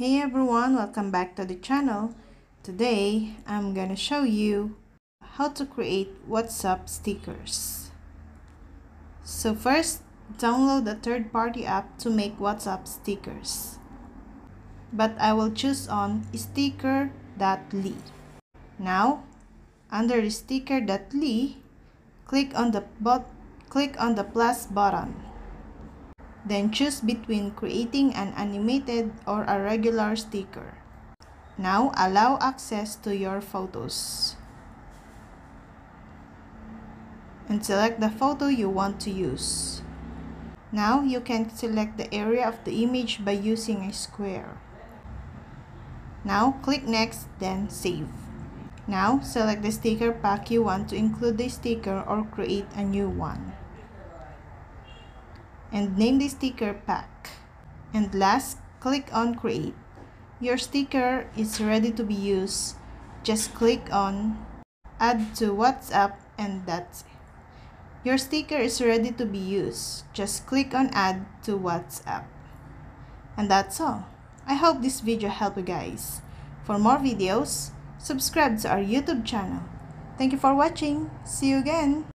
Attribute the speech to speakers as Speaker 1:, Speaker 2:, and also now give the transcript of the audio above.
Speaker 1: Hey everyone, welcome back to the channel. Today I'm gonna show you how to create WhatsApp stickers. So first, download a third-party app to make WhatsApp stickers. But I will choose on sticker.ly. Now, under the sticker.ly, click on the plus button. Then choose between creating an animated or a regular sticker. Now allow access to your photos. And select the photo you want to use. Now you can select the area of the image by using a square. Now click next, then save. Now select the sticker pack you want to include the sticker or create a new one. And name the sticker pack. And last, click on create. Your sticker is ready to be used. Just click on add to WhatsApp and that's it. Your sticker is ready to be used. Just click on add to WhatsApp. And that's all. I hope this video helped you guys. For more videos, subscribe to our YouTube channel. Thank you for watching. See you again.